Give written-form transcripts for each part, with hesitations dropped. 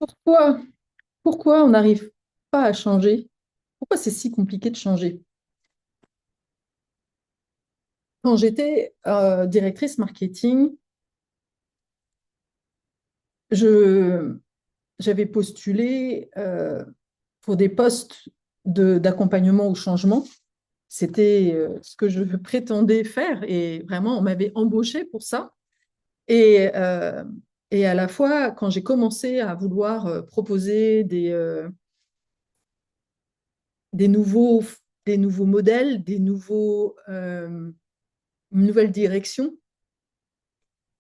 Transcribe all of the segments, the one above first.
Pourquoi, pourquoi on n'arrive pas à changer? Pourquoi c'est si compliqué de changer? Quand j'étais directrice marketing, je, j'avais postulé pour des postes d'accompagnement au changement. C'était ce que je prétendais faire et vraiment, on m'avait embauchée pour ça. Et, euh, et à la fois, quand j'ai commencé à vouloir proposer des nouveaux, des nouveaux modèles, une nouvelle direction,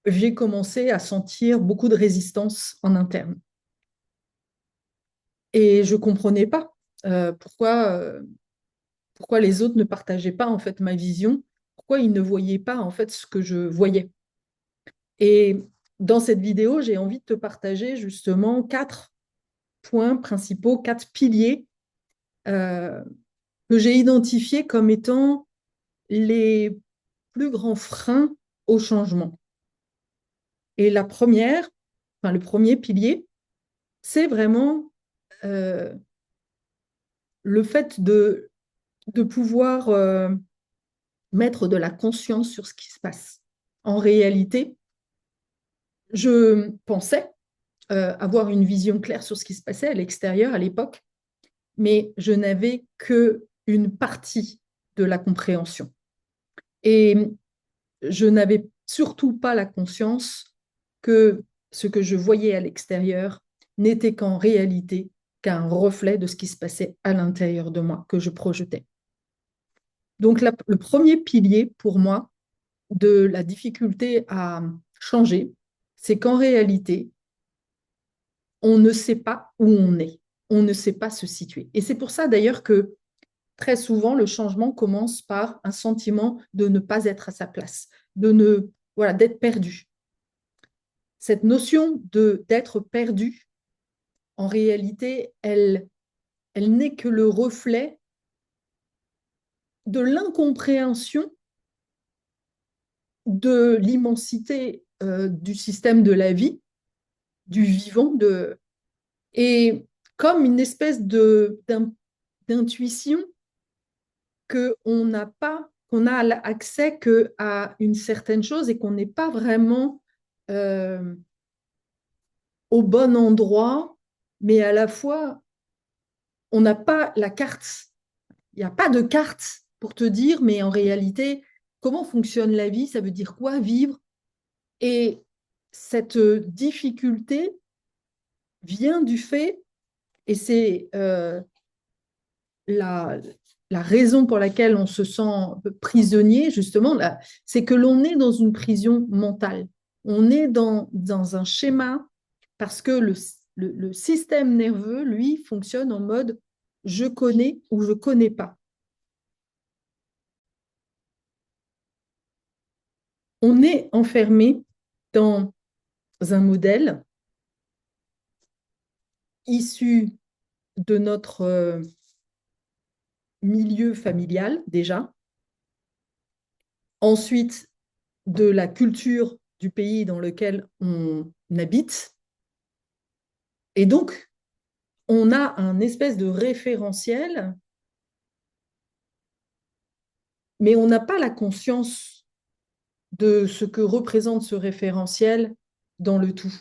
j'ai commencé à sentir beaucoup de résistance en interne. Et je ne comprenais pas pourquoi les autres ne partageaient pas en fait ma vision, pourquoi ils ne voyaient pas en fait ce que je voyais. Et dans cette vidéo, j'ai envie de te partager justement 4 points principaux, 4 piliers euh, que j'ai identifiés comme étant les plus grands freins au changement. Et le premier pilier, c'est vraiment euh, le fait de pouvoir mettre de la conscience sur ce qui se passe. En réalité, je pensais avoir une vision claire sur ce qui se passait à l'extérieur à l'époque, mais je n'avais qu'une partie de la compréhension. Et je n'avais surtout pas la conscience que ce que je voyais à l'extérieur n'était qu'en réalité qu'un reflet de ce qui se passait à l'intérieur de moi, que je projetais. Donc le premier pilier pour moi de la difficulté à changer, c'est qu'en réalité, on ne sait pas où on est, on ne sait pas se situer. Et c'est pour ça d'ailleurs que très souvent, le changement commence par un sentiment de ne pas être à sa place, voilà, d'être perdu. Cette notion d'être perdu, en réalité, elle n'est que le reflet de l'incompréhension de l'immensité du système de la vie, du vivant, et comme une espèce d'intuition qu'on a accès qu'à une certaine chose et qu'on n'est pas vraiment euh, au bon endroit, mais à la fois, on n'a pas la carte. Il n'y a pas de carte pour te dire, mais en réalité, comment fonctionne la vie? Ça veut dire quoi vivre? Et cette difficulté vient du fait, et c'est la, la raison pour laquelle on se sent prisonnier, justement, là, c'est que l'on est dans une prison mentale. On est dans un schéma parce que le système nerveux, lui, fonctionne en mode je connais ou je connais pas. On est enfermé dans un modèle issu de notre milieu familial déjà, ensuite de la culture du pays dans lequel on habite, et donc on a un espèce de référentiel, mais on n'a pas la conscience de ce que représente ce référentiel dans le tout.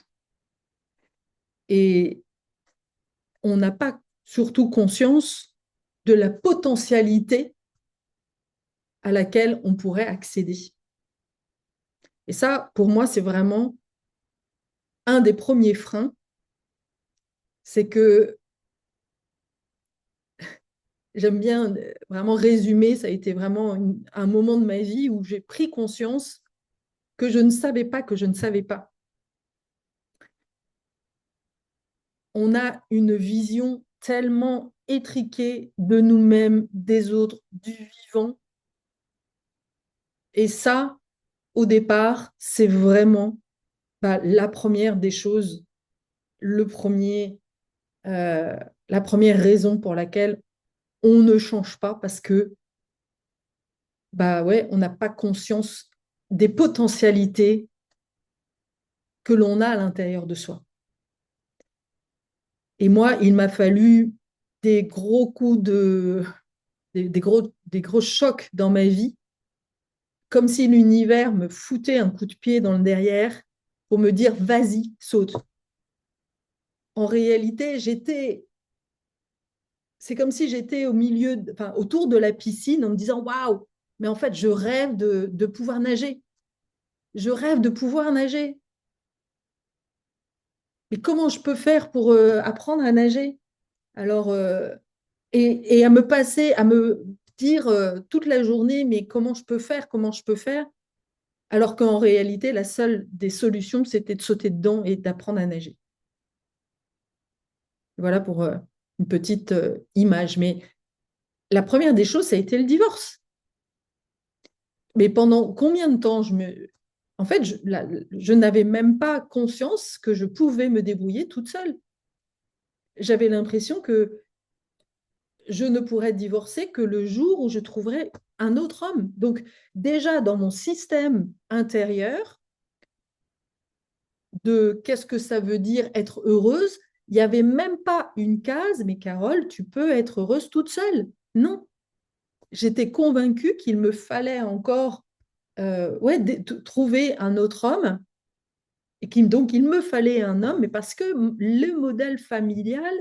Et on n'a pas surtout conscience de la potentialité à laquelle on pourrait accéder. Et ça, pour moi, c'est vraiment un des premiers freins, c'est que j'aime bien vraiment résumer, ça a été vraiment un moment de ma vie où j'ai pris conscience que je ne savais pas que je ne savais pas. On a une vision tellement étriquée de nous-mêmes, des autres, du vivant. Et ça, au départ, c'est vraiment la première des choses, le premier, euh, la première raison pour laquelle on ne change pas parce que ouais, on n'a pas conscience des potentialités que l'on a à l'intérieur de soi. Et moi, il m'a fallu des gros coups des gros chocs dans ma vie, comme si l'univers me foutait un coup de pied dans le derrière pour me dire, vas-y, saute. En réalité, c'est comme si j'étais enfin, autour de la piscine en me disant, waouh, mais en fait, je rêve de pouvoir nager. Je rêve de pouvoir nager. Mais comment je peux faire pour apprendre à nager? Alors, et à me dire toute la journée, mais comment je peux faire? Comment je peux faire? Alors qu'en réalité, la seule des solutions, c'était de sauter dedans et d'apprendre à nager. Voilà pour une petite image. Mais la première des choses, ça a été le divorce. Mais pendant combien de temps En fait, je n'avais même pas conscience que je pouvais me débrouiller toute seule. J'avais l'impression que je ne pourrais divorcer que le jour où je trouverais un autre homme. Donc, déjà, dans mon système intérieur de qu'est-ce que ça veut dire être heureuse, il n'y avait même pas une case, mais Carole, tu peux être heureuse toute seule. Non, j'étais convaincue qu'il me fallait encore trouver un autre homme et donc il me fallait un homme, mais parce que le modèle familial,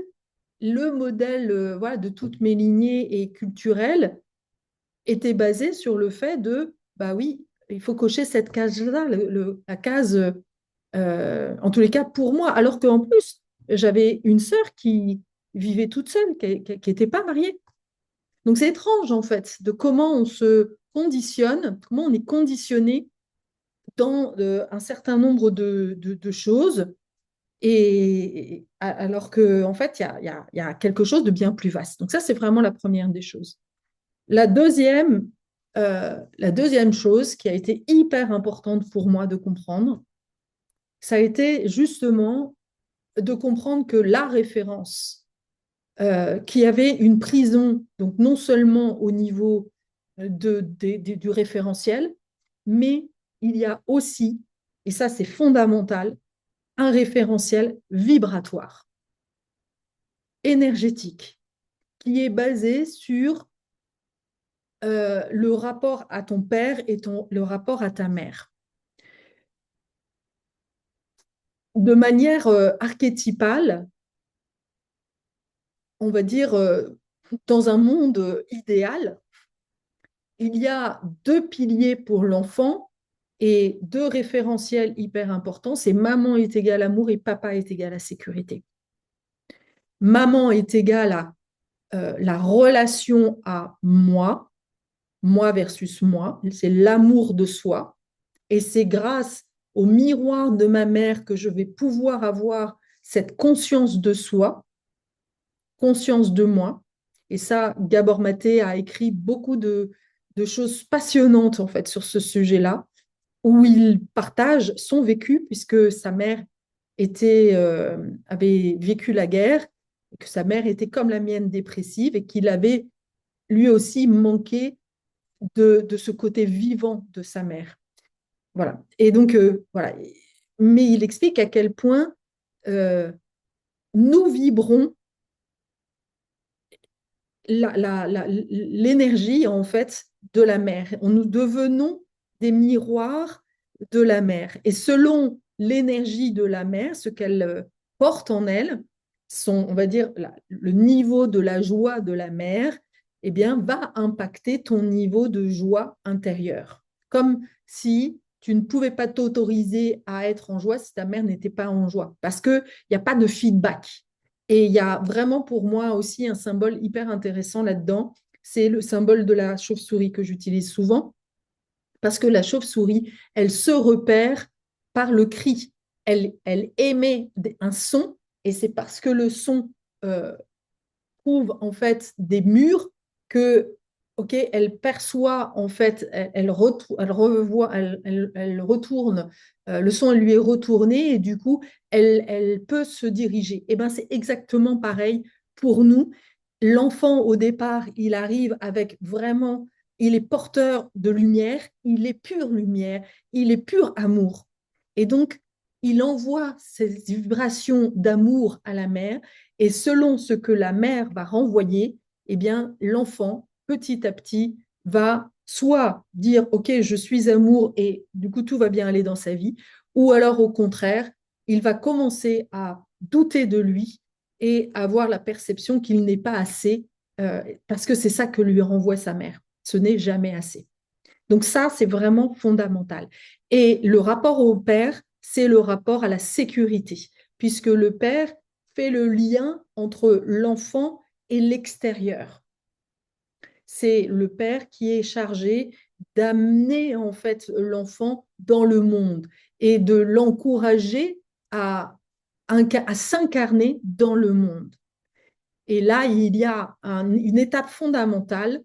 le modèle voilà, de toutes mes lignées et culturelles était basé sur le fait de, bah oui, il faut cocher cette case-là, la case, en tous les cas pour moi, alors qu'en plus, j'avais une sœur qui vivait toute seule, qui n'était pas mariée. Donc c'est étrange en fait de comment on se conditionne, comment on est conditionné dans un certain nombre de choses, et alors qu'en en fait, il y a quelque chose de bien plus vaste. Donc ça, c'est vraiment la première des choses. La deuxième chose qui a été hyper importante pour moi de comprendre, ça a été justement de comprendre que la référence, qui avait une prison, donc non seulement au niveau du référentiel, mais il y a aussi, et ça c'est fondamental, un référentiel vibratoire, énergétique, qui est basé sur le rapport à ton père et le rapport à ta mère. De manière archétypale, on va dire, dans un monde idéal, il y a deux piliers pour l'enfant et deux référentiels hyper importants. C'est maman est égal à amour et papa est égal à sécurité. Maman est égale à la relation à moi versus moi, c'est l'amour de soi. Et c'est grâce au miroir de ma mère que je vais pouvoir avoir cette conscience de soi, conscience de moi. Et ça, Gabor Maté a écrit beaucoup de choses passionnantes en fait sur ce sujet-là, où il partage son vécu, puisque sa mère avait vécu la guerre, et que sa mère était comme la mienne dépressive, et qu'il avait lui aussi manqué de ce côté vivant de sa mère. Voilà. Et donc, voilà. Mais il explique à quel point euh, nous vibrons l'énergie, en fait, de la mer. Nous devenons des miroirs de la mer. Et selon l'énergie de la mer, ce qu'elle porte en elle, on va dire, le niveau de la joie de la mer, eh bien, va impacter ton niveau de joie intérieure. Comme si tu ne pouvais pas t'autoriser à être en joie si ta mère n'était pas en joie. Parce qu'il n'y a pas de feedback. Et il y a vraiment pour moi aussi un symbole hyper intéressant là-dedans. C'est le symbole de la chauve-souris que j'utilise souvent. Parce que la chauve-souris, elle se repère par le cri. Elle émet un son, et c'est parce que le son euh, trouve en fait des murs que, ok, elle perçoit en fait, elle revoit, elle retourne, le son lui est retourné, et du coup, elle peut se diriger. Et ben c'est exactement pareil pour nous. L'enfant au départ, il arrive avec vraiment, il est porteur de lumière, il est pure lumière, il est pur amour. Et donc, il envoie ces vibrations d'amour à la mère, Et selon ce que la mère va renvoyer, eh bien, l'enfant, petit à petit, va soit dire, OK, je suis amour et du coup, tout va bien aller dans sa vie, ou alors au contraire, il va commencer à douter de lui et avoir la perception qu'il n'est pas assez, parce que c'est ça que lui renvoie sa mère. Ce n'est jamais assez. Donc ça, c'est vraiment fondamental. Et le rapport au père, c'est le rapport à la sécurité, puisque le père fait le lien entre l'enfant et l'extérieur. C'est le père qui est chargé d'amener en fait l'enfant dans le monde et de l'encourager à s'incarner dans le monde. Et là, il y a une étape fondamentale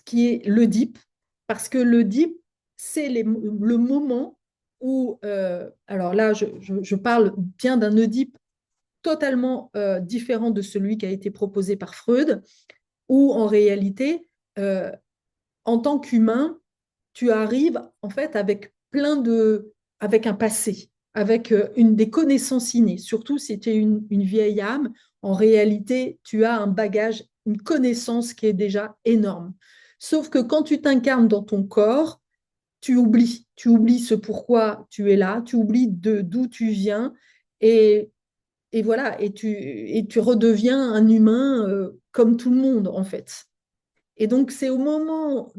qui est l'Oedipe, parce que l'Oedipe, c'est le moment où, alors là, je parle bien d'un Oedipe totalement différent de celui qui a été proposé par Freud, où en réalité, euh, en tant qu'humain, tu arrives en fait avec un passé, avec des connaissances innées. Surtout si tu es une vieille âme, en réalité, tu as un bagage, une connaissance qui est déjà énorme. Sauf que quand tu t'incarnes dans ton corps, tu oublies ce pourquoi tu es là, tu oublies d'où tu viens et, et voilà, et tu redeviens un humain comme tout le monde en fait. Et donc, c'est au moment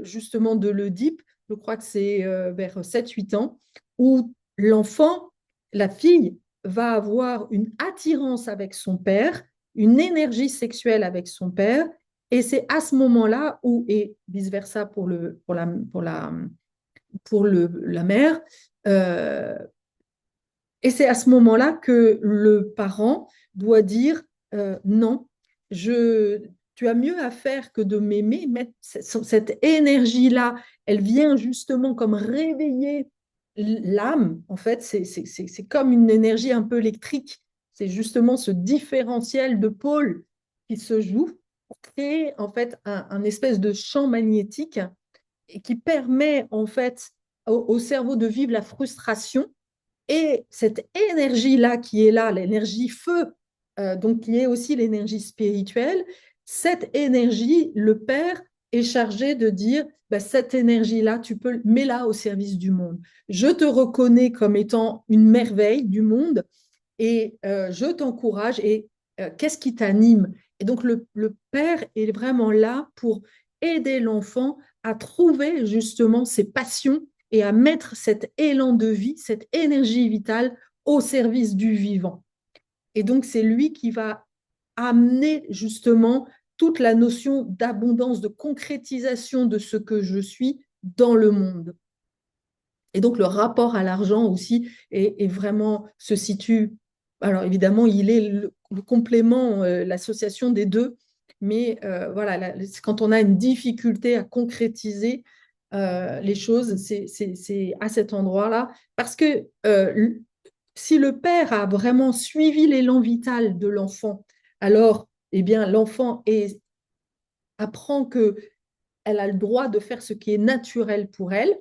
justement de l'Oedipe, je crois que c'est vers 7-8 ans, où l'enfant, la fille, va avoir une attirance avec son père, une énergie sexuelle avec son père, et c'est à ce moment-là où, et vice-versa pour la mère, euh, et c'est à ce moment-là que le parent doit dire non, je, tu as mieux à faire que de m'aimer. Cette énergie-là, elle vient justement comme réveiller l'âme. En fait, c'est comme une énergie un peu électrique. C'est justement ce différentiel de pôle qui se joue pour créer en fait un espèce de champ magnétique et qui permet en fait au cerveau de vivre la frustration et cette énergie-là qui est là, l'énergie feu, donc qui est aussi l'énergie spirituelle, cette énergie, le Père est chargé de dire, bah, cette énergie-là, tu peux, mets-la au service du monde. Je te reconnais comme étant une merveille du monde et je t'encourage. Et qu'est-ce qui t'anime? Et donc le Père est vraiment là pour aider l'enfant à trouver justement ses passions et à mettre cet élan de vie, cette énergie vitale au service du vivant. Et donc, c'est lui qui va amener justement toute la notion d'abondance, de concrétisation de ce que je suis dans le monde. Et donc, le rapport à l'argent aussi est vraiment se situe. Alors, évidemment, il est le complément, l'association des deux. Mais voilà, quand on a une difficulté à concrétiser les choses, c'est à cet endroit-là. Parce que si le père a vraiment suivi l'élan vital de l'enfant, alors, eh bien, apprend qu'elle a le droit de faire ce qui est naturel pour elle.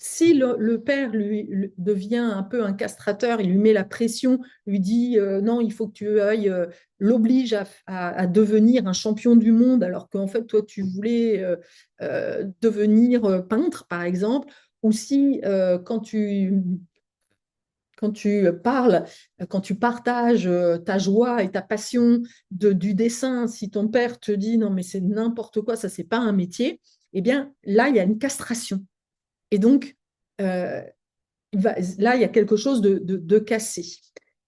Si le père devient un peu un castrateur, il lui met la pression, lui dit non, il faut que tu ailles, l'oblige à devenir un champion du monde, alors qu'en fait, toi, tu voulais devenir peintre, par exemple, ou si quand tu parles, quand tu partages ta joie et ta passion du dessin, si ton père te dit non, mais c'est n'importe quoi, ça, c'est pas un métier, eh bien, là, il y a une castration. Et donc, euh, là, il y a quelque chose de cassé.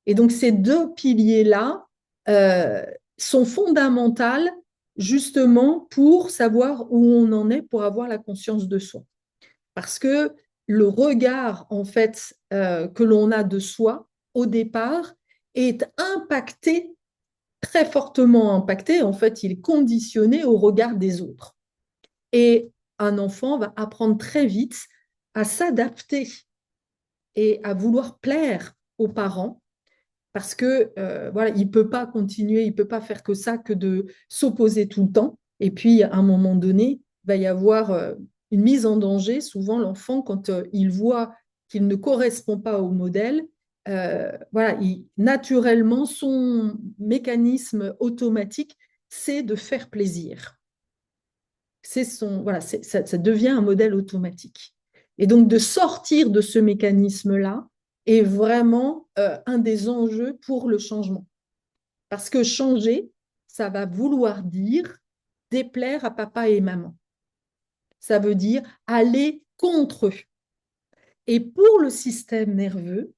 Et donc, ces deux piliers-là euh, sont fondamentaux justement pour savoir où on en est, pour avoir la conscience de soi. Parce que le regard, en fait, que l'on a de soi au départ est impacté, très fortement impacté. En fait, il est conditionné au regard des autres. Et un enfant va apprendre très vite à s'adapter et à vouloir plaire aux parents parce que voilà, il peut pas continuer, il peut pas faire que ça, que de s'opposer tout le temps. Et puis, à un moment donné, il va y avoir une mise en danger. Souvent, l'enfant, quand il voit qu'il ne correspond pas au modèle, voilà, naturellement, son mécanisme automatique, c'est de faire plaisir. Voilà, ça devient un modèle automatique. Et donc, de sortir de ce mécanisme-là est vraiment un des enjeux pour le changement. Parce que changer, ça va vouloir dire déplaire à papa et maman. Ça veut dire aller contre eux. Et pour le système nerveux,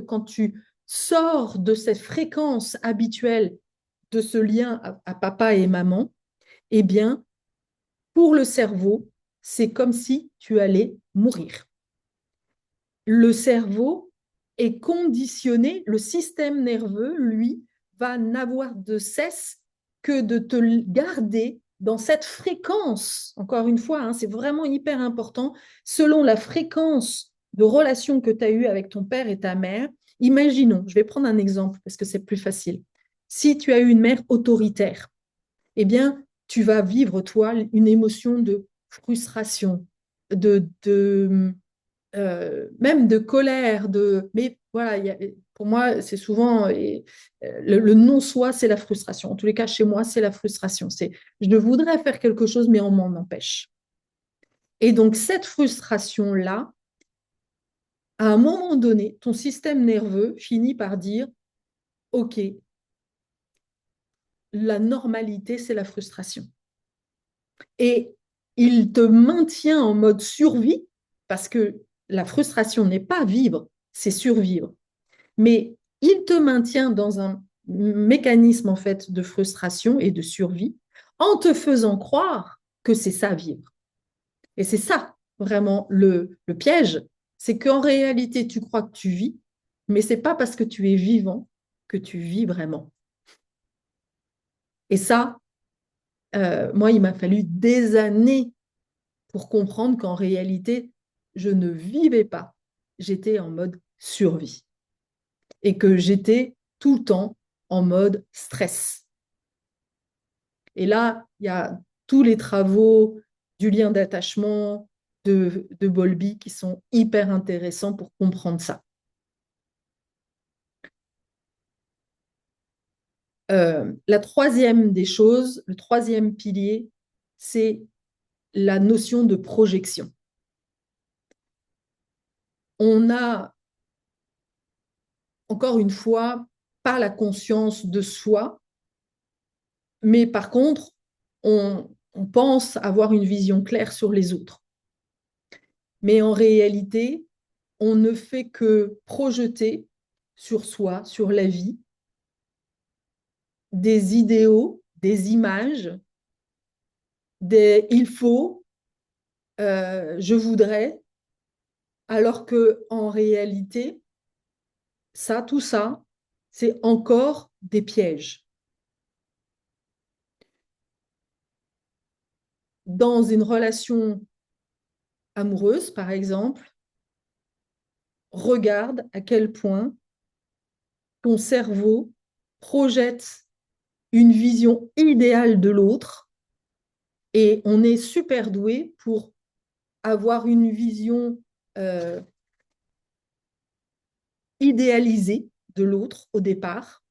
quand tu sors de cette fréquence habituelle de ce lien à papa et maman, eh bien, pour le cerveau, c'est comme si tu allais mourir. Le cerveau est conditionné, le système nerveux, lui, va n'avoir de cesse que de te garder dans cette fréquence. Encore une fois, hein, c'est vraiment hyper important. Selon la fréquence de relation que tu as eue avec ton père et ta mère, imaginons, je vais prendre un exemple parce que c'est plus facile. Si tu as eu une mère autoritaire, eh bien, tu vas vivre, toi, une émotion de frustration, même de colère, mais voilà, pour moi, c'est souvent le non-soi, c'est la frustration. En tous les cas, chez moi, c'est la frustration. C'est je voudrais faire quelque chose, mais on m'en empêche. Et donc, cette frustration-là, à un moment donné, ton système nerveux finit par dire, OK, la normalité, c'est la frustration. Et il te maintient en mode survie, parce que la frustration n'est pas vivre, c'est survivre. Mais il te maintient dans un mécanisme en fait de frustration et de survie en te faisant croire que c'est ça vivre. Et c'est ça vraiment le piège, c'est qu'en réalité tu crois que tu vis, mais c'est pas parce que tu es vivant que tu vis vraiment. Et ça, moi, il m'a fallu des années pour comprendre qu'en réalité, je ne vivais pas, j'étais en mode survie et que j'étais tout le temps en mode stress. Et là, il y a tous les travaux du lien d'attachement de Bowlby qui sont hyper intéressants pour comprendre ça. La troisième des choses, le troisième pilier, c'est la notion de projection. On a, encore une fois, pas la conscience de soi, mais par contre, on pense avoir une vision claire sur les autres. Mais en réalité, on ne fait que projeter sur soi, sur la vie, des idéaux, des images, des il faut, je voudrais, alors que en réalité, tout ça, c'est encore des pièges. Dans une relation amoureuse, par exemple, regarde à quel point ton cerveau projette une vision idéale de l'autre et on est super doué pour avoir une vision idéalisée de l'autre au départ.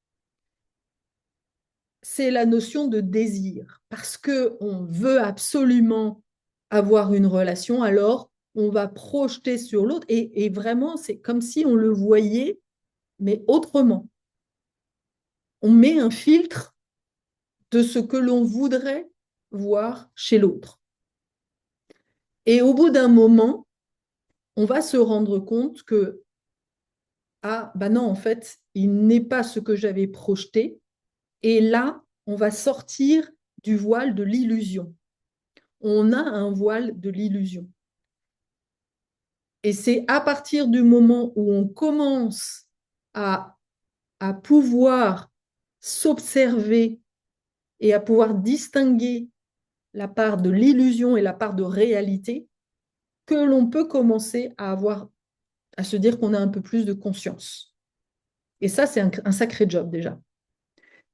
C'est la notion de désir. Parce qu'on veut absolument avoir une relation, alors on va projeter sur l'autre et vraiment, c'est comme si on le voyait, mais autrement. On met un filtre de ce que l'on voudrait voir chez l'autre. Et au bout d'un moment, on va se rendre compte que, ah, ben non, en fait, il n'est pas ce que j'avais projeté. Et là, on va sortir du voile de l'illusion. On a un voile de l'illusion. Et c'est à partir du moment où on commence à pouvoir s'observer et à pouvoir distinguer la part de l'illusion et la part de réalité que l'on peut commencer à se dire qu'on a un peu plus de conscience. Et ça, c'est un sacré job déjà.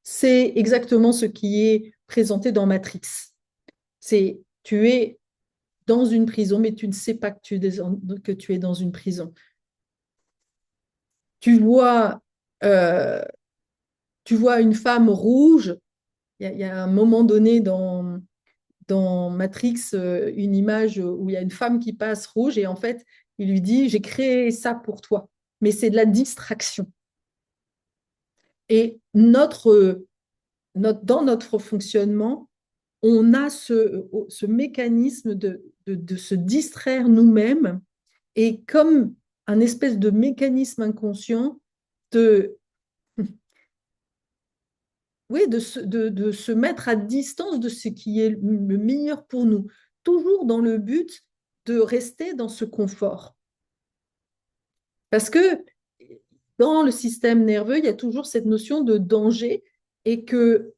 C'est exactement ce qui est présenté dans Matrix. C'est tu es dans une prison, mais tu ne sais pas que tu es dans une prison. Tu vois, euh, tu vois une femme rouge. Il y a un moment donné dans Matrix, une image où il y a une femme qui passe rouge et en fait, il lui dit, j'ai créé ça pour toi. Mais c'est de la distraction. Et dans notre fonctionnement, on a ce mécanisme de se distraire nous-mêmes et comme un espèce de mécanisme inconscient de, oui, de se mettre à distance de ce qui est le meilleur pour nous, toujours dans le but de rester dans ce confort. Parce que dans le système nerveux, il y a toujours cette notion de danger et que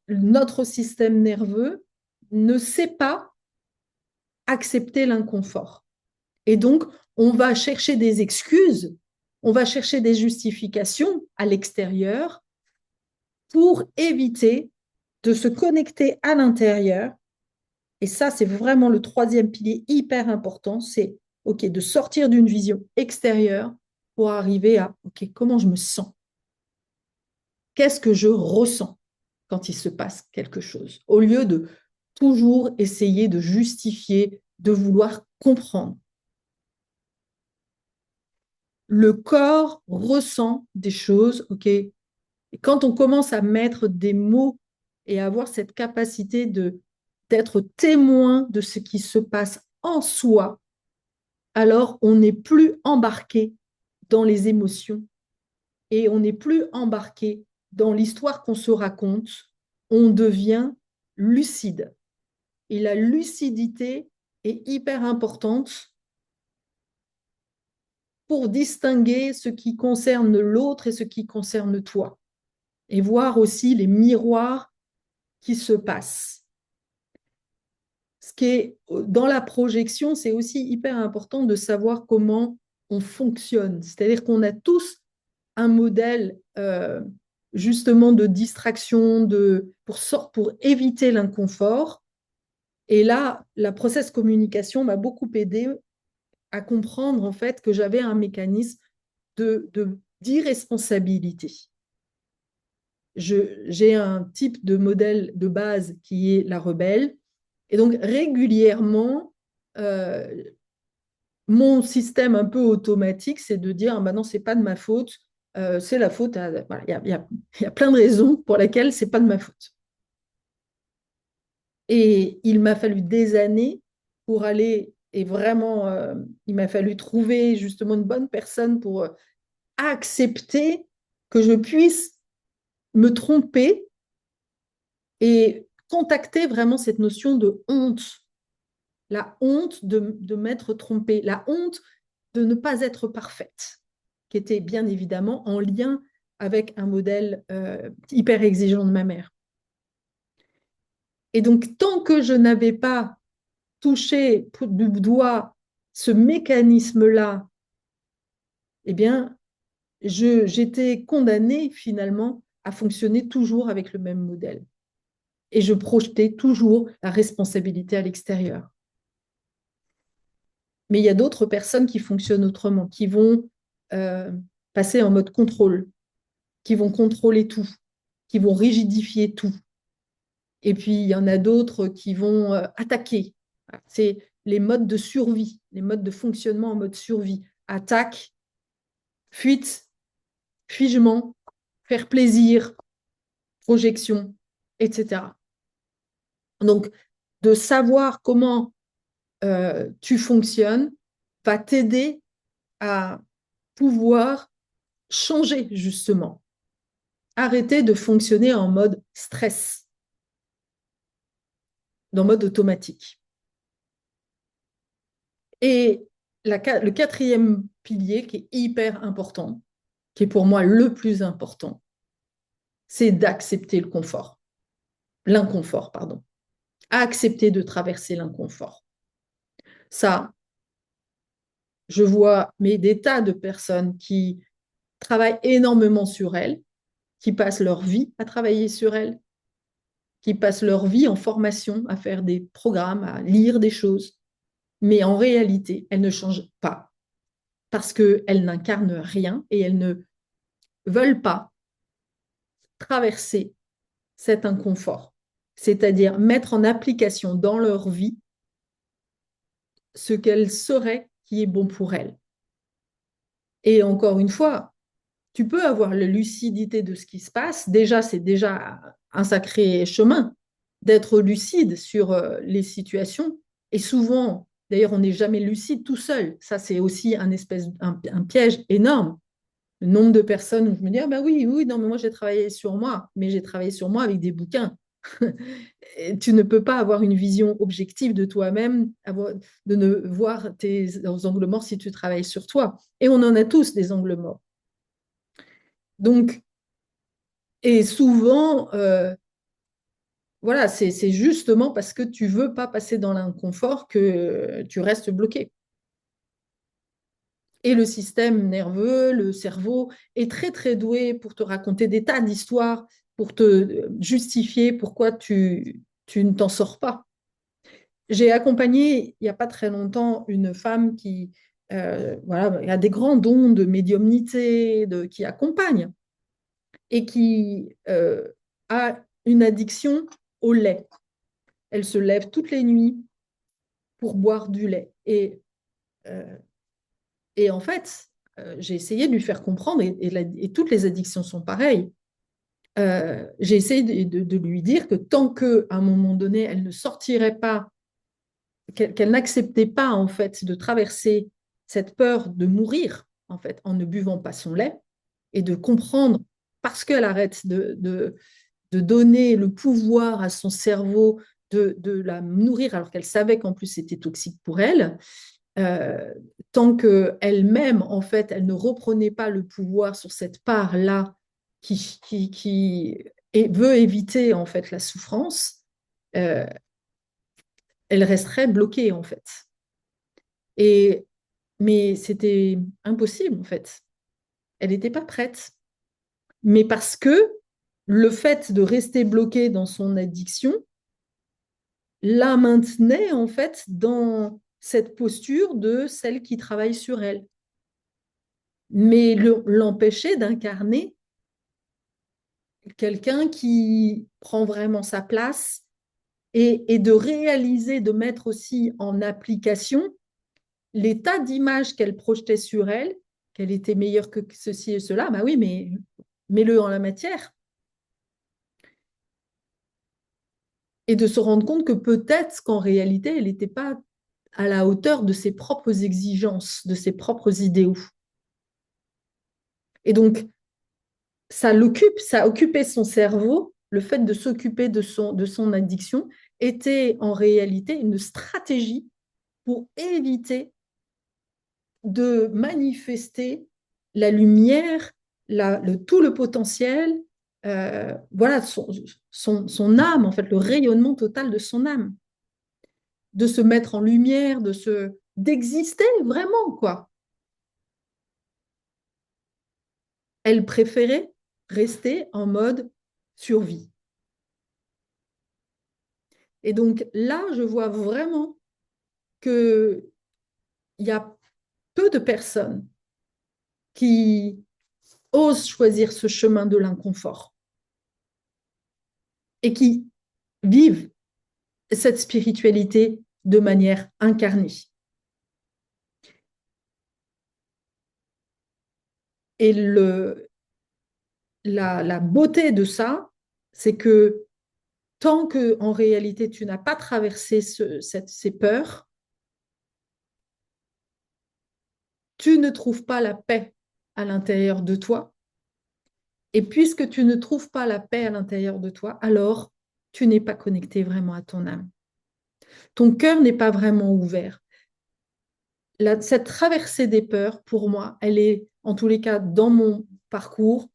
notre système nerveux ne sait pas accepter l'inconfort. Et donc, on va chercher des excuses, on va chercher des justifications à l'extérieur pour éviter de se connecter à l'intérieur. Et ça, c'est vraiment le troisième pilier hyper important, c'est OK, de sortir d'une vision extérieure pour arriver à OK, comment je me sens? Qu'est-ce que je ressens quand il se passe quelque chose? Au lieu de toujours essayer de justifier, de vouloir comprendre. Le corps ressent des choses, OK? Et quand on commence à mettre des mots et à avoir cette capacité d'être témoin de ce qui se passe en soi, alors on n'est plus embarqué dans les émotions et on n'est plus embarqué dans l'histoire qu'on se raconte, on devient lucide. Et la lucidité est hyper importante pour distinguer ce qui concerne l'autre et ce qui concerne toi, et voir aussi les miroirs qui se passent. Ce qui est dans la projection, c'est aussi hyper important de savoir comment on fonctionne. C'est-à-dire qu'on a tous un modèle justement de distraction, pour éviter l'inconfort. Et là, la process communication m'a beaucoup aidé à comprendre en fait que j'avais un mécanisme d'irresponsabilité. J'ai un type de modèle de base qui est la rebelle. Et donc, régulièrement, euh, mon système un peu automatique, c'est de dire, ah, bah non, c'est pas de ma faute, c'est la faute à... Voilà, y a plein de raisons pour lesquelles c'est pas de ma faute. Et il m'a fallu des années pour aller, et vraiment, il m'a fallu trouver justement une bonne personne pour accepter que je puisse me tromper et contacter vraiment cette notion de honte, la honte de m'être trompée, la honte de ne pas être parfaite, qui était bien évidemment en lien avec un modèle hyper exigeant de ma mère. Et donc, tant que je n'avais pas touché du doigt ce mécanisme-là, eh bien, j'étais condamnée finalement à fonctionner toujours avec le même modèle. Et je projetais toujours la responsabilité à l'extérieur. Mais il y a d'autres personnes qui fonctionnent autrement, qui vont euh, passer en mode contrôle, qui vont contrôler tout, qui vont rigidifier tout. Et puis, il y en a d'autres qui vont attaquer. C'est les modes de survie, les modes de fonctionnement en mode survie. Attaque, fuite, figement, faire plaisir, projection, etc. Donc, de savoir comment tu fonctionnes va t'aider à pouvoir changer justement, arrêter de fonctionner en mode stress, dans mode automatique. Et le quatrième pilier qui est hyper important, qui est pour moi le plus important, c'est d'accepter le confort, l'inconfort, pardon. Accepter de traverser l'inconfort. Ça, je vois des tas de personnes qui travaillent énormément sur elles, qui passent leur vie à travailler sur elles, qui passent leur vie en formation, à faire des programmes, à lire des choses, mais en réalité, elles ne changent pas. parce qu'elles n'incarnent rien et elles ne veulent pas traverser cet inconfort, c'est-à-dire mettre en application dans leur vie ce qu'elles sauraient qui est bon pour elles. Et encore une fois, tu peux avoir la lucidité de ce qui se passe. Déjà, c'est déjà un sacré chemin d'être lucide sur les situations. Et souvent, d'ailleurs, on n'est jamais lucide tout seul. Ça, c'est aussi un piège énorme. Le nombre de personnes où je me dis, ah ben oui, oui, non, mais moi j'ai travaillé sur moi, mais j'ai travaillé sur moi avec des bouquins. Et tu ne peux pas avoir une vision objective de toi-même, de ne voir tes angles morts si tu travailles sur toi. Et on en a tous des angles morts. Donc, et souvent, voilà, c'est justement parce que tu veux pas passer dans l'inconfort que tu restes bloqué. Et le système nerveux, le cerveau est très, très doué pour te raconter des tas d'histoires, pour te justifier pourquoi tu ne t'en sors pas. J'ai accompagné, il n'y a pas très longtemps, une femme qui voilà, a des grands dons de médiumnité, qui accompagne et qui a une addiction au lait. Elle se lève toutes les nuits pour boire du lait. Euh, et en fait, j'ai essayé de lui faire comprendre, et toutes les addictions sont pareilles. J'ai essayé de lui dire que tant qu'à un moment donné, elle ne sortirait pas, qu'elle n'acceptait pas en fait de traverser cette peur de mourir en fait en ne buvant pas son lait, et de comprendre parce qu'elle arrête de donner le pouvoir à son cerveau de la nourrir alors qu'elle savait qu'en plus c'était toxique pour elle, euh, tant qu'elle-même, en fait, elle ne reprenait pas le pouvoir sur cette part-là qui veut éviter, en fait, la souffrance, euh, elle resterait bloquée, en fait. Et, mais c'était impossible, en fait. Elle n'était pas prête. Mais parce que le fait de rester bloquée dans son addiction la maintenait, en fait, dans cette posture de celle qui travaille sur elle, mais l'empêcher d'incarner quelqu'un qui prend vraiment sa place et de réaliser, de mettre aussi en application l'état d'image qu'elle projetait sur elle, qu'elle était meilleure que ceci et cela. Bah oui, mais mets-le en la matière. Et de se rendre compte que peut-être qu'en réalité, elle n'était pas à la hauteur de ses propres exigences, de ses propres idéaux. Et donc, ça occupait son cerveau, le fait de s'occuper de son addiction était en réalité une stratégie pour éviter de manifester la lumière, tout le potentiel, voilà, son âme, en fait, le rayonnement total de son âme, de se mettre en lumière, d'exister vraiment, quoi. Elle préférait rester en mode survie. Et donc là, je vois vraiment qu'il y a peu de personnes qui osent choisir ce chemin de l'inconfort et qui vivent cette spiritualité de manière incarnée. Et la beauté de ça, c'est que tant que en réalité tu n'as pas traversé ces peurs, tu ne trouves pas la paix à l'intérieur de toi. Et puisque tu ne trouves pas la paix à l'intérieur de toi, alors tu n'es pas connecté vraiment à ton âme. Ton cœur n'est pas vraiment ouvert. Cette traversée des peurs, pour moi, elle est, en tous les cas, dans mon parcours,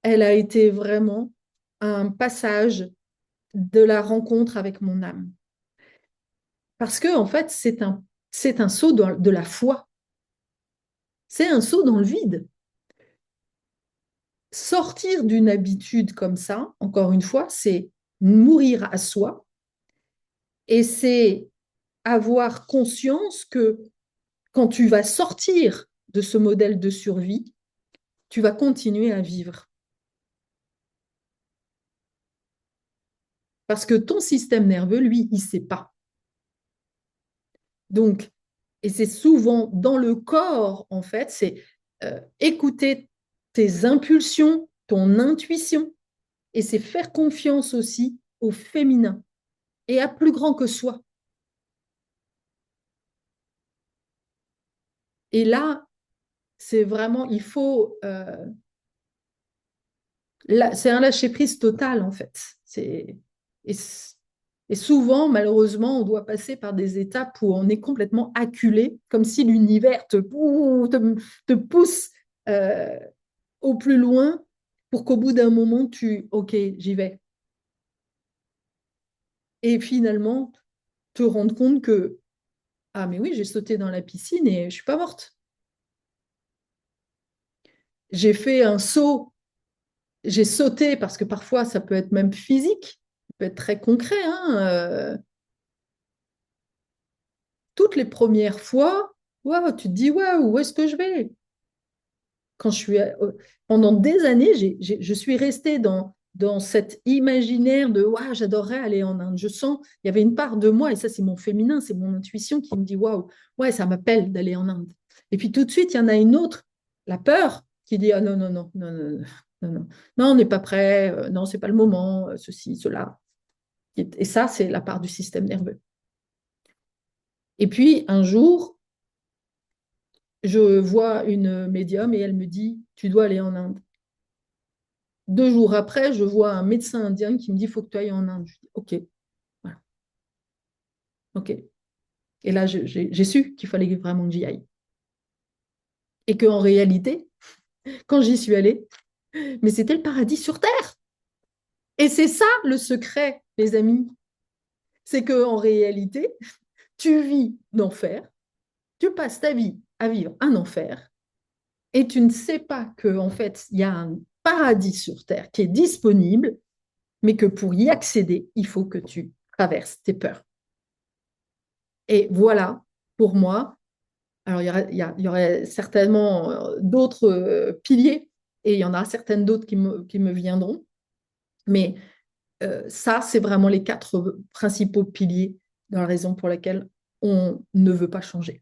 elle a été vraiment un passage de la rencontre avec mon âme. Parce que, en fait, c'est un saut de la foi. C'est un saut dans le vide. Sortir d'une habitude comme ça, encore une fois, c'est mourir à soi et c'est avoir conscience que quand tu vas sortir de ce modèle de survie, tu vas continuer à vivre. Parce que ton système nerveux, lui, il ne sait pas. Donc, et c'est souvent dans le corps, en fait, c'est écouter tes impulsions, ton intuition, et c'est faire confiance aussi au féminin et à plus grand que soi. Et là, c'est vraiment, il faut, c'est un lâcher-prise total, en fait. Et, et souvent, malheureusement, on doit passer par des étapes où on est complètement acculé, comme si l'univers te pousse euh, au plus loin pour qu'au bout d'un moment, OK, j'y vais. Et finalement, te rendre compte que, ah, mais oui, j'ai sauté dans la piscine et je ne suis pas morte. J'ai fait un saut, j'ai sauté parce que parfois, ça peut être même physique, ça peut être très concret, hein, toutes les premières fois, wow, tu te dis, waouh, où est-ce que je vais? Quand je suis, pendant des années, je suis restée dans cet imaginaire de, waouh, j'adorerais aller en Inde. Je sens, il y avait une part de moi, et ça, c'est mon féminin, c'est mon intuition qui me dit, waouh, ouais, ça m'appelle d'aller en Inde. Et puis tout de suite, il y en a une autre, la peur, qui dit, ah non, non, non, non, non, non, non, non, on n'est pas prêt, non, c'est pas le moment, ceci, cela. Et ça, c'est la part du système nerveux. Et puis, un jour, je vois une médium et elle me dit, tu dois aller en Inde. 2 jours après, je vois un médecin indien qui me dit, il faut que tu ailles en Inde. Je dis, OK, voilà, OK. Et là, j'ai su qu'il fallait vraiment que j'y aille. Et qu'en réalité, quand j'y suis allée, mais c'était le paradis sur Terre. Et c'est ça le secret, les amis. C'est qu'en réalité, tu vis l'enfer, tu passes ta vie à vivre un enfer, et tu ne sais pas qu'en fait, il y a un paradis sur Terre qui est disponible, mais que pour y accéder, il faut que tu traverses tes peurs. Et voilà, pour moi, alors il y aurait certainement d'autres piliers, et il y en a certaines d'autres qui me viendront, mais ça, c'est vraiment les 4 principaux piliers dans la raison pour laquelle on ne veut pas changer.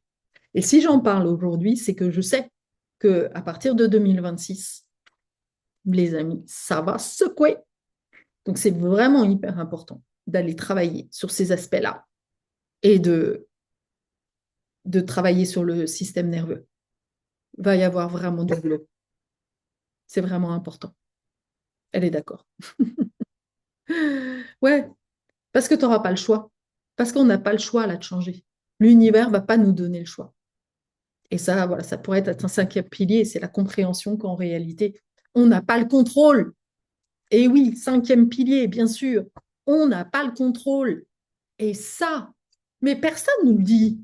Et si j'en parle aujourd'hui, c'est que je sais qu'à partir de 2026, les amis, ça va secouer. Donc, c'est vraiment hyper important d'aller travailler sur ces aspects-là et de travailler sur le système nerveux. Il va y avoir vraiment du boulot. C'est vraiment important. Elle est d'accord. Ouais, parce que tu n'auras pas le choix. Parce qu'on n'a pas le choix là de changer. L'univers ne va pas nous donner le choix. Et ça, voilà, ça pourrait être un 5e pilier, c'est la compréhension qu'en réalité, on n'a pas le contrôle. Et oui, 5e pilier, bien sûr, on n'a pas le contrôle. Et ça, mais personne ne nous le dit.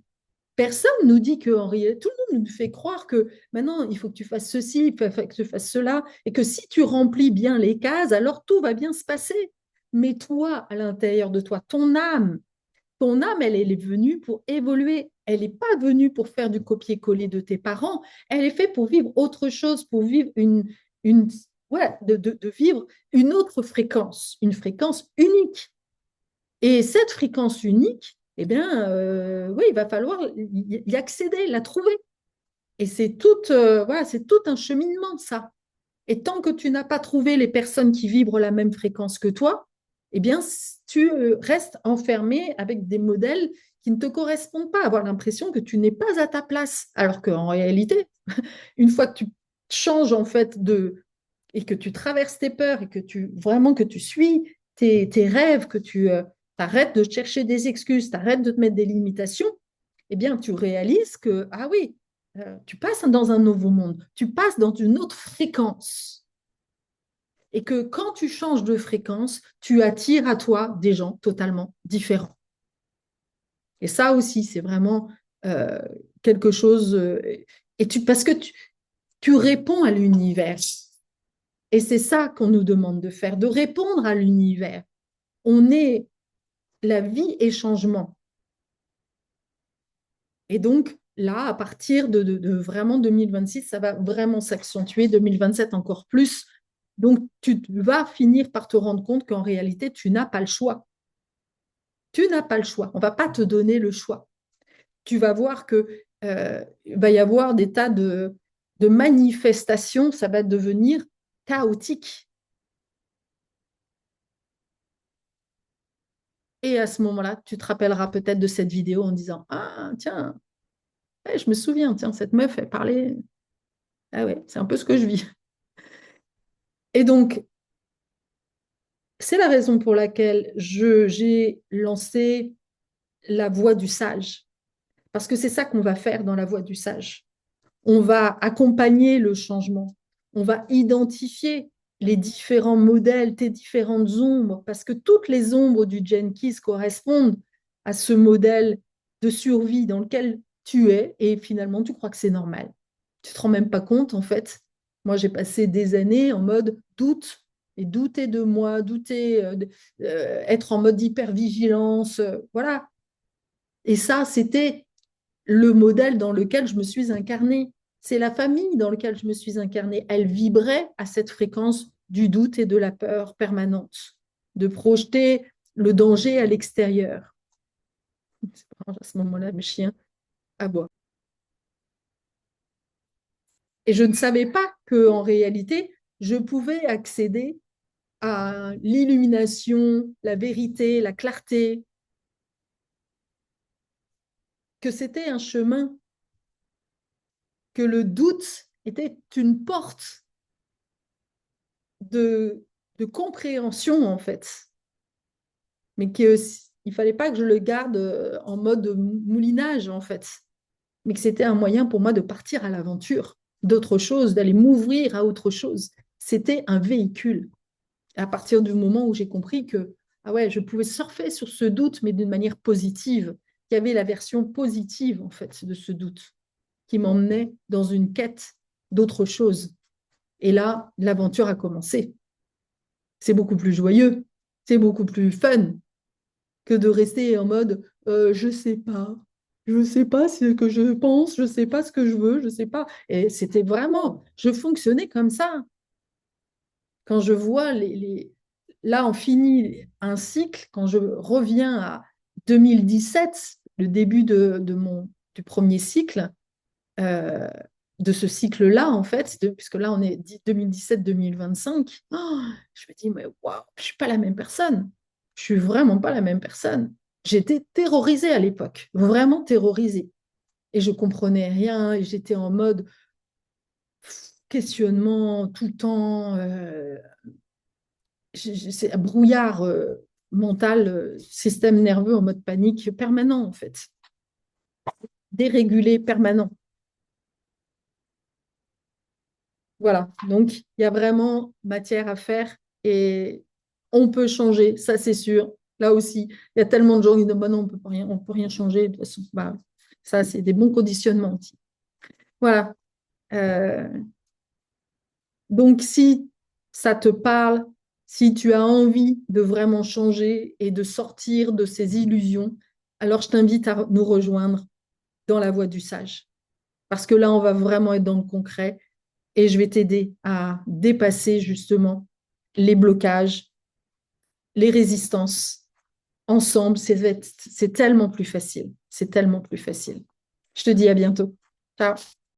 Personne ne nous dit qu'en réalité, tout le monde nous fait croire que maintenant, il faut que tu fasses ceci, il faut que tu fasses cela, et que si tu remplis bien les cases, alors tout va bien se passer. Mais toi, à l'intérieur de toi, ton âme, elle est venue pour évoluer. Elle n'est pas venue pour faire du copier-coller de tes parents. Elle est faite pour vivre autre chose, pour vivre une ouais, de vivre une autre fréquence, une fréquence unique. Et cette fréquence unique, eh bien, oui, il va falloir y accéder, la trouver. Et c'est voilà, c'est tout un cheminement, ça. Et tant que tu n'as pas trouvé les personnes qui vibrent la même fréquence que toi, eh bien, tu restes enfermé avec des modèles qui ne te correspondent pas, avoir l'impression que tu n'es pas à ta place. Alors qu'en réalité, une fois que tu changes en fait et que tu traverses tes peurs et que tu suis tes rêves, que tu arrêtes de chercher des excuses, tu arrêtes de te mettre des limitations, eh bien, tu réalises que, ah oui, tu passes dans un nouveau monde, tu passes dans une autre fréquence. Et que quand tu changes de fréquence, tu attires à toi des gens totalement différents. Et ça aussi, c'est vraiment euh, quelque chose. Parce que tu réponds à l'univers. Et c'est ça qu'on nous demande de faire, de répondre à l'univers. On est la vie et changement. Et donc, là, à partir de vraiment 2026, ça va vraiment s'accentuer, 2027 encore plus. Donc, tu vas finir par te rendre compte qu'en réalité, tu n'as pas le choix. Tu n'as pas le choix. On ne va pas te donner le choix. Tu vas voir que va y avoir des tas de manifestations, ça va devenir chaotique. Et à ce moment-là, tu te rappelleras peut-être de cette vidéo en disant, ah, tiens, ouais, je me souviens, tiens, cette meuf, elle parlait. Ah ouais, c'est un peu ce que je vis. Et donc, c'est la raison pour laquelle j'ai lancé la voie du sage. Parce que c'est ça qu'on va faire dans la voie du sage. On va accompagner le changement. On va identifier les différents modèles, tes différentes ombres, parce que toutes les ombres du Jenkins correspondent à ce modèle de survie dans lequel tu es et finalement tu crois que c'est normal. Tu ne te rends même pas compte, en fait. Moi, j'ai passé des années en mode doute et douter de moi, douter, être en mode hypervigilance, voilà. Et ça, c'était le modèle dans lequel je me suis incarnée. C'est la famille dans laquelle je me suis incarnée. Elle vibrait à cette fréquence du doute et de la peur permanente, de projeter le danger à l'extérieur. À ce moment-là, mes chiens aboient. Et je ne savais pas qu'en réalité, je pouvais accéder à l'illumination, la vérité, la clarté, que c'était un chemin, que le doute était une porte de, de compréhension, en fait, mais qu'il ne fallait pas que je le garde en mode moulinage, en fait, mais que c'était un moyen pour moi de partir à l'aventure d'autre chose, d'aller m'ouvrir à autre chose. C'était un véhicule. À partir du moment où j'ai compris que ah ouais, je pouvais surfer sur ce doute, mais d'une manière positive, qu'il y avait la version positive, en fait, de ce doute, qui m'emmenait dans une quête d'autre chose. Et là, l'aventure a commencé. C'est beaucoup plus joyeux, c'est beaucoup plus fun que de rester en mode je sais pas ce que je pense, je sais pas ce que je veux, je sais pas. Et c'était vraiment, je fonctionnais comme ça. Quand je vois là, on finit un cycle, quand je reviens à 2017, le début du premier cycle, euh, de ce cycle-là, en fait, puisque là, on est 2017-2025, je me dis, mais waouh, je suis pas la même personne. Je suis vraiment pas la même personne. J'étais terrorisée à l'époque, vraiment terrorisée. Et je comprenais rien, et j'étais en mode questionnement tout le temps. C'est un brouillard mental, système nerveux en mode panique permanent, en fait. Dérégulé permanent. Voilà, donc il y a vraiment matière à faire et on peut changer, ça c'est sûr. Là aussi, il y a tellement de gens qui disent bah non, on peut rien changer. De toute façon, bah, ça, c'est des bons conditionnements aussi. Voilà. Euh, donc, si ça te parle, si tu as envie de vraiment changer et de sortir de ces illusions, alors je t'invite à nous rejoindre dans la voie du sage. Parce que là, on va vraiment être dans le concret et je vais t'aider à dépasser justement les blocages, les résistances. Ensemble, c'est tellement plus facile. C'est tellement plus facile. Je te dis à bientôt. Ciao.